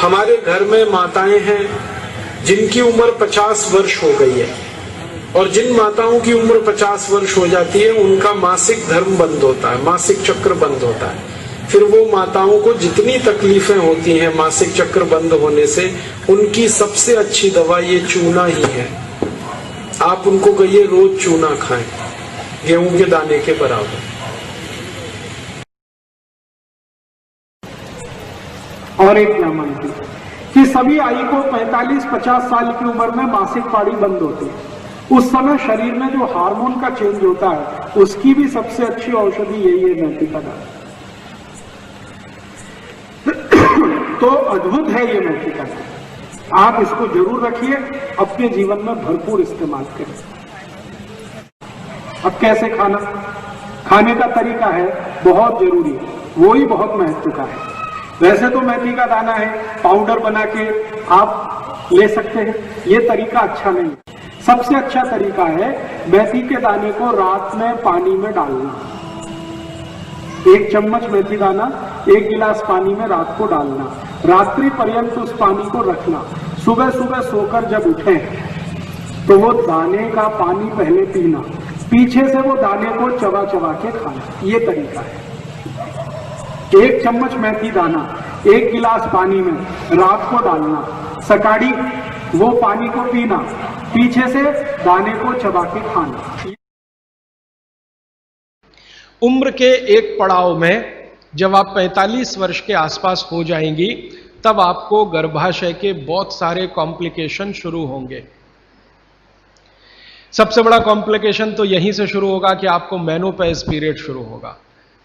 हमारे घर में माताएं हैं जिनकी उम्र 50 वर्ष हो गई है, और जिन माताओं की उम्र 50 वर्ष हो जाती है उनका मासिक धर्म बंद होता है, मासिक चक्र बंद होता है। फिर वो माताओं को जितनी तकलीफें होती हैं मासिक चक्र बंद होने से, उनकी सबसे अच्छी दवा ये चूना ही है। आप उनको कहिए रोज चूना खाएं, गेहूं के दाने के बराबर। और एक क्या मानती है कि सभी आई को 45-50 साल की उम्र में मासिक पाड़ी बंद होती है। उस समय शरीर में जो हार्मोन का चेंज होता है उसकी भी सबसे अच्छी औषधि यही है मेथी का दाना। तो अद्भुत है ये मेथी का दाना, आप इसको जरूर रखिए, अपने जीवन में भरपूर इस्तेमाल करें। अब कैसे खाना, खाने का तरीका है बहुत जरूरी है, वो ही बहुत महत्व का है। वैसे तो मेथी का दाना है, पाउडर बना के आप ले सकते हैं, ये तरीका अच्छा नहीं है। सबसे अच्छा तरीका है मेथी के दाने को रात में पानी में डालना। 1 चम्मच मेथी दाना 1 गिलास पानी में रात को डालना, रात्रि पर्यंत उस पानी को रखना। सुबह सुबह सोकर जब उठे तो वो दाने का पानी पहले पीना, पीछे से वो दाने को चबा चबा के खाना, ये तरीका है। 1 चम्मच मेथी दाना 1 गिलास पानी में रात को डालना, सकाड़ी वो पानी को पीना, पीछे से दाने को चबा के खाना। उम्र के एक पड़ाव में जब आप 45 वर्ष के आसपास हो जाएंगी तब आपको गर्भाशय के बहुत सारे कॉम्प्लिकेशन शुरू होंगे। सबसे बड़ा कॉम्प्लिकेशन तो यहीं से शुरू होगा कि आपको मेनोपॉज पीरियड शुरू होगा,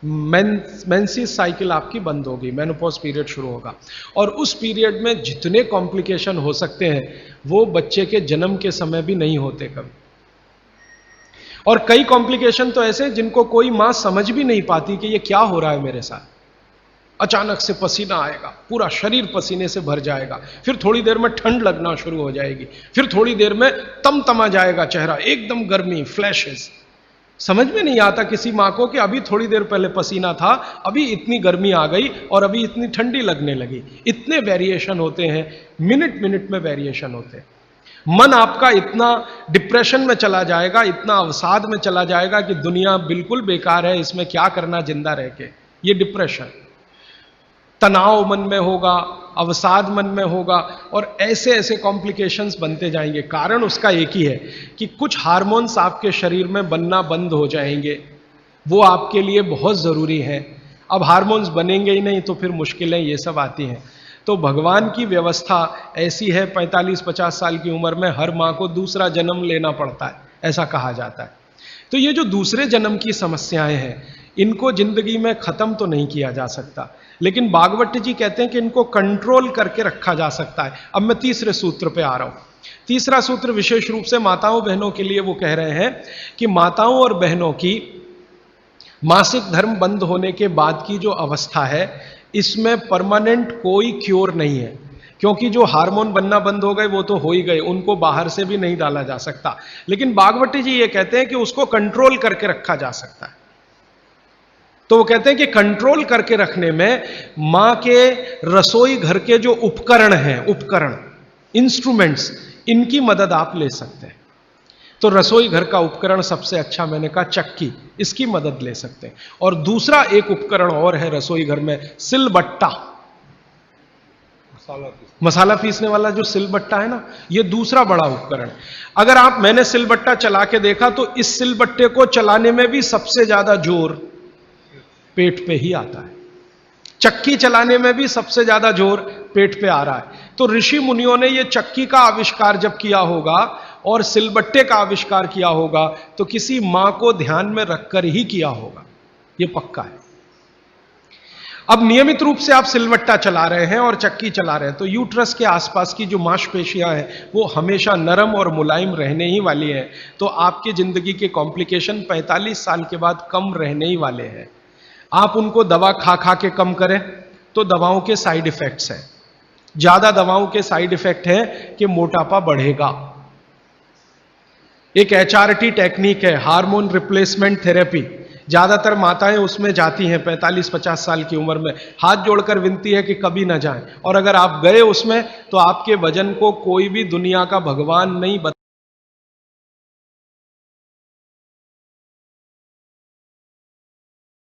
मेंसेस साइकिल आपकी बंद होगी, मेनोपॉज पीरियड शुरू होगा। और उस पीरियड में जितने कॉम्प्लिकेशन हो सकते हैं वो बच्चे के जन्म के समय भी नहीं होते कभी। और कई कॉम्प्लिकेशन तो ऐसे जिनको कोई मां समझ भी नहीं पाती कि ये क्या हो रहा है मेरे साथ। अचानक से पसीना आएगा, पूरा शरीर पसीने से भर जाएगा, फिर थोड़ी देर में ठंड लगना शुरू हो जाएगी, फिर थोड़ी देर में तमतमा जाएगा चेहरा, एकदम गर्मी, फ्लैशेस। समझ में नहीं आता किसी मां को कि अभी थोड़ी देर पहले पसीना था, अभी इतनी गर्मी आ गई और अभी इतनी ठंडी लगने लगी। इतने वेरिएशन होते हैं, मिनट मिनट में वेरिएशन होते हैं। मन आपका इतना डिप्रेशन में चला जाएगा, इतना अवसाद में चला जाएगा कि दुनिया बिल्कुल बेकार है, इसमें क्या करना जिंदा रह के। ये डिप्रेशन, तनाव मन में होगा, अवसाद मन में होगा, और ऐसे ऐसे कॉम्प्लिकेशंस बनते जाएंगे। कारण उसका एक ही है कि कुछ हार्मोन्स आपके शरीर में बनना बंद हो जाएंगे, वो आपके लिए बहुत जरूरी है। अब हार्मोन्स बनेंगे ही नहीं तो फिर मुश्किलें ये सब आती हैं। तो भगवान की व्यवस्था ऐसी है, 45-50 साल की उम्र में हर मां को दूसरा जन्म लेना पड़ता है, ऐसा कहा जाता है। तो ये जो दूसरे जन्म की समस्याएं हैं इनको जिंदगी में खत्म तो नहीं किया जा सकता, लेकिन भागवत जी कहते हैं कि इनको कंट्रोल करके रखा जा सकता है। अब मैं तीसरे सूत्र पे आ रहा हूं। तीसरा सूत्र विशेष रूप से माताओं बहनों के लिए वो कह रहे हैं कि माताओं और बहनों की मासिक धर्म बंद होने के बाद की जो अवस्था है इसमें परमानेंट कोई क्योर नहीं है, क्योंकि जो हार्मोन बनना बंद हो गए वो तो हो ही गए, उनको बाहर से भी नहीं डाला जा सकता। लेकिन भागवती जी ये कहते हैं कि उसको कंट्रोल करके रखा जा सकता है। तो वो कहते हैं कि कंट्रोल करके रखने में मां के रसोई घर के जो उपकरण हैं, उपकरण, इंस्ट्रूमेंट्स, इनकी मदद आप ले सकते हैं। तो रसोई घर का उपकरण सबसे अच्छा मैंने कहा चक्की, इसकी मदद ले सकते हैं। और दूसरा एक उपकरण और है रसोई घर में, सिलबट्टा, मसाला पीसने वाला जो सिलबट्टा है ना, ये दूसरा बड़ा उपकरण। अगर मैंने सिलबट्टा चला के देखा तो इस सिलबट्टे को चलाने में भी सबसे ज्यादा जोर पेट पे ही आता है, चक्की चलाने में भी सबसे ज्यादा जोर पेट पे आ रहा है। तो ऋषि मुनियों ने ये चक्की का आविष्कार जब किया होगा और सिलबट्टे का आविष्कार किया होगा तो किसी मां को ध्यान में रखकर ही किया होगा, ये पक्का है। अब नियमित रूप से आप सिलबट्टा चला रहे हैं और चक्की चला रहे हैं तो यूट्रस के आसपास की जो मांसपेशियां हैं वो हमेशा नरम और मुलायम रहने ही वाली हैं। तो आपकी जिंदगी के कॉम्प्लिकेशन 45 साल के बाद कम रहने ही वाले हैं। आप उनको दवा खा खा के कम करें तो दवाओं के साइड इफेक्ट्स हैं, ज्यादा दवाओं के साइड इफेक्ट है कि मोटापा बढ़ेगा। एक HRT टेक्निक है, हार्मोन रिप्लेसमेंट थेरेपी, ज़्यादातर माताएं उसमें जाती हैं 45-50 साल की उम्र में, हाथ जोड़कर विनती है कि कभी ना जाएं। और अगर आप गए उसमें तो आपके वजन को कोई भी दुनिया का भगवान नहीं